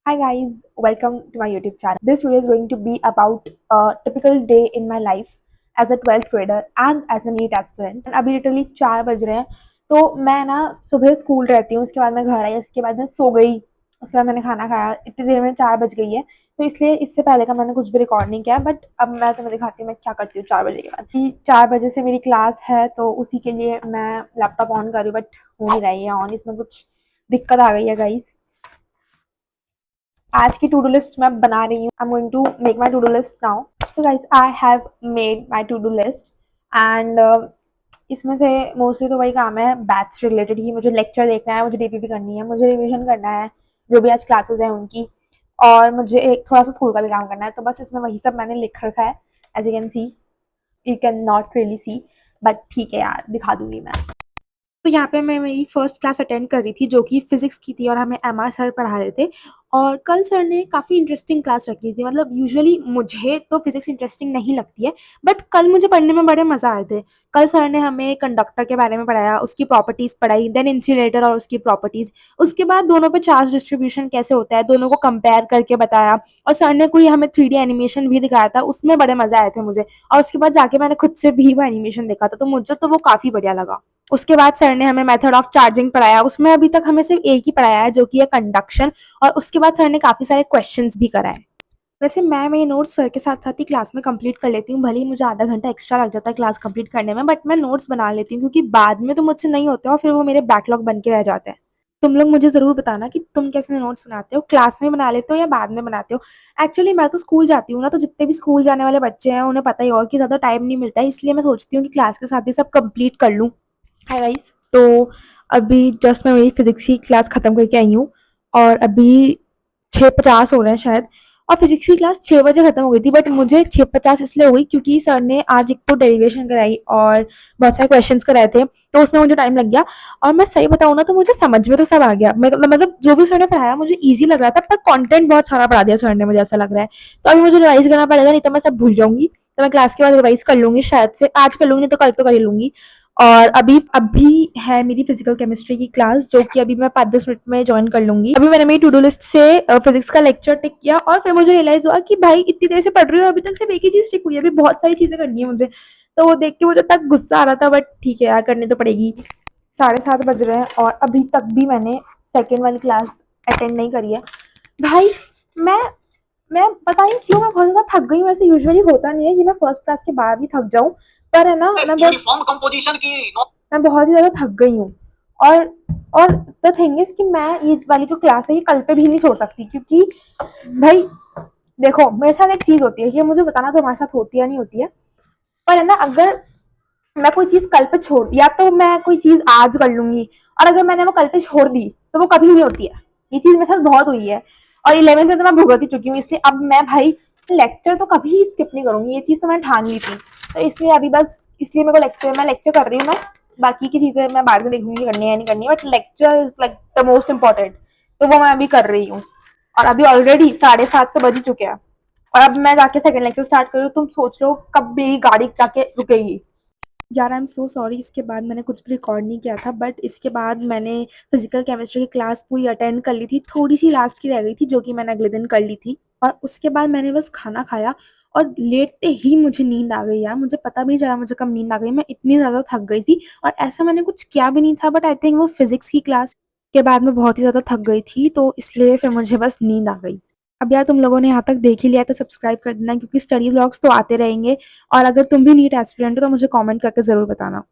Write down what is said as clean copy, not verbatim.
Hi guys, welcome to my YouTube channel. This video is going to be about a typical day in my life as a 12th grader and as a NEET aspirant. अभी literally 4 बज रहे हैं, तो मैं ना सुबह school रहती हूँ, उसके बाद मैं घर आई, उसके बाद मैं सो गई, उसके बाद मैंने खाना खाया, इतनी देर में 4 बज गई है। तो इसलिए इससे पहले का मैंने कुछ भी रिकॉर्ड नहीं किया, बट अब मैं तुम्हें दिखाती हूँ मैं क्या करती हूँ 4 बजे के बाद। 4 बजे से मेरी क्लास है, तो उसी के लिए मैं लैपटॉप ऑन कर रही हूँ, बट हो नहीं रही है ऑन, इसमें कुछ दिक्कत आ गई है गाइज। आज की टू डू लिस्ट मैं बना रही हूँ। I am going to make my to do list now. So guys, I have made my to do list and इसमें से मोस्टली तो वही काम है बैच से रिलेटेड ही। मुझे लेक्चर देखना है, मुझे डीपीपी करनी है, मुझे रिविजन करना है जो भी आज क्लासेस हैं उनकी, और मुझे एक थोड़ा सा स्कूल का भी काम करना है। तो बस इसमें वही सब मैंने लिख रखा है। As you can see, you can not really see, but ठीक है यार, दिखा दूंगी मैं। तो यहाँ पे मैं मेरी फर्स्ट क्लास अटेंड कर रही थी जो कि फिजिक्स की थी, और हमें एमआर सर पढ़ा रहे थे। और कल सर ने काफ़ी इंटरेस्टिंग क्लास रखी थी। मतलब यूजुअली मुझे तो फिजिक्स इंटरेस्टिंग नहीं लगती है, बट कल मुझे पढ़ने में बड़े मज़ा आए थे। कल सर ने हमें कंडक्टर के बारे में पढ़ाया, उसकी प्रॉपर्टीज़ पढ़ाई, देन इंसुलेटर और उसकी प्रॉपर्टीज़। उसके बाद दोनों पे चार्ज डिस्ट्रीब्यूशन कैसे होता है, दोनों को कंपेयर करके बताया। और सर ने कोई हमें 3D एनिमेशन भी दिखाया था, उसमें बड़े मज़ा आए थे मुझे। और उसके बाद जाके मैंने खुद से भी वो एनिमेशन देखा था, तो मुझे तो वो काफ़ी बढ़िया लगा। उसके बाद सर ने हमें मेथड ऑफ चार्जिंग पढ़ाया, उसमें अभी तक हमें सिर्फ एक ही पढ़ाया है जो कि है कंडक्शन। और उसके बाद सर ने काफ़ी सारे क्वेश्चंस भी कराए। वैसे मैं मेरे नोट्स सर के साथ साथ ही क्लास में कंप्लीट कर लेती हूँ, भले ही मुझे आधा घंटा एक्स्ट्रा लग जाता है क्लास कंप्लीट करने में, बट मैं नोट्स बना लेती हूँ क्योंकि बाद में तो मुझसे नहीं होते और फिर वो मेरे बैकलॉग बन के रह जाते हैं। तुम लोग मुझे ज़रूर बताना कि तुम कैसे नोट्स बनाते हो, क्लास में बना लेते हो या बाद में बनाते हो। एक्चुअली मैं तो स्कूल जाती हूँ ना, तो जितने भी स्कूल जाने वाले बच्चे हैं उन्हें पता ही और कि ज़्यादा टाइम नहीं मिलता है, इसलिए मैं सोचती हूँ कि क्लास के साथ ही सब कंप्लीट कर लूँ। हाय गाइस, तो अभी जस्ट मैं मेरी फिजिक्स की क्लास खत्म करके आई हूँ, और अभी 6:50 हो रहे हैं शायद। और फिजिक्स की क्लास 6 बजे खत्म हो गई थी, बट मुझे 6:50 इसलिए हो गई क्योंकि सर ने आज एक तो डेरिवेशन कराई और बहुत सारे क्वेश्चंस कराए थे, तो उसमें मुझे टाइम लग गया। और मैं सही बताऊँ ना, तो मुझे समझ में तो सब आ गया। मतलब जो भी सर ने पढ़ाया मुझे ईजी लग रहा था, पर कंटेंट बहुत सारा पढ़ा दिया सर ने, मुझे ऐसा लग रहा है। तो अभी मुझे रिवाइज करना पड़ेगा, नहीं तो मैं सब भूल जाऊंगी। तो मैं क्लास के बाद रिवाइज कर लूंगी, शायद से आज कर लूंगी, नहीं तो कल तो कर ही लूंगी। और अभी अभी है मेरी फिजिकल केमिस्ट्री की क्लास, जो कि अभी मैं 5-10 मिनट में ज्वाइन कर लूंगी। अभी मैंने मेरी टू डू लिस्ट से फिजिक्स का लेक्चर टिक किया, और फिर मुझे रियलाइज हुआ कि भाई इतनी देर से पढ़ रही हूँ, अभी तक सिर्फ एक ही चीज टिक हुई है, अभी बहुत सारी चीजें करनी है मुझे। तो वो देख के मुझे तक गुस्सा आ रहा था, बट ठीक है यार, करनी तो पड़ेगी। 7:30 बज रहे हैं और अभी तक भी मैंने सेकेंड वाली क्लास अटेंड नहीं करी है। भाई, मैं मैं पता नहीं क्यों मैं बहुत ज्यादा थक गई हूँ। वैसे यूजुअली होता नहीं है कि मैं फर्स्ट क्लास के बाद ही थक जाऊं, पर है ना, यूनिफॉर्म कंपोजिशन की मैं बहुत ही ज्यादा थक गई हूँ। और और द थिंग इज कि मैं ये वाली जो क्लास है ये कल पे भी नहीं छोड़ सकती, क्योंकि भाई देखो, मेरे साथ एक चीज होती है, ये मुझे बताना तो हमारे साथ होती है नहीं होती है, पर है ना, अगर मैं कोई चीज कल पे छोड़, या तो मैं कोई चीज आज कर लूंगी, और अगर मैंने वो कल पे छोड़ दी तो वो कभी नहीं होती है। ये चीज मेरे साथ बहुत हुई है, और 11th में तो मैं भुगत ही चुकी हूँ। इसलिए अब मैं भाई लेक्चर तो कभी स्किप नहीं करूंगी, ये चीज तो मैंने ठान ली थी। तो इसलिए अभी बस, इसलिए मेरे को मैं लेक्चर कर रही हूँ मैं। बाकी की चीजें मैं बाद में देखूंगी करनी है या नहीं करनी, but lecture is like the most important, तो वो मैं अभी कर रही हूँ। और अभी ऑलरेडी 7:30 तो बज ही चुके हैं, और अब मैं जाके सेकंड लेक्चर स्टार्ट करूँ, तुम सोच लो कब मेरी गाड़ी जाके रुकेगी। यार आई एम सो सॉरी, इसके बाद मैंने कुछ भी रिकॉर्ड नहीं किया था, बट इसके बाद मैंने फिजिकल केमिस्ट्री की क्लास पूरी अटेंड कर ली थी। थोड़ी सी लास्ट की रह गई थी जो कि मैंने अगले दिन कर ली थी, और उसके बाद मैंने बस खाना खाया, और लेटते ही मुझे नींद आ गई। यार मुझे पता भी नहीं चला मुझे कब नींद आ गई, मैं इतनी ज़्यादा थक गई थी। और ऐसा मैंने कुछ किया भी नहीं था, बट आई थिंक वो फिजिक्स की क्लास के बाद मैं बहुत ही ज़्यादा थक गई थी, तो इसलिए फिर मुझे बस नींद आ गई। अब यार तुम लोगों ने यहाँ तक देख ही लिया है, तो सब्सक्राइब कर देना, क्योंकि स्टडी व्लॉग्स तो आते रहेंगे। और अगर तुम भी नीट एस्पिरेंट हो तो मुझे कमेंट करके ज़रूर बताना।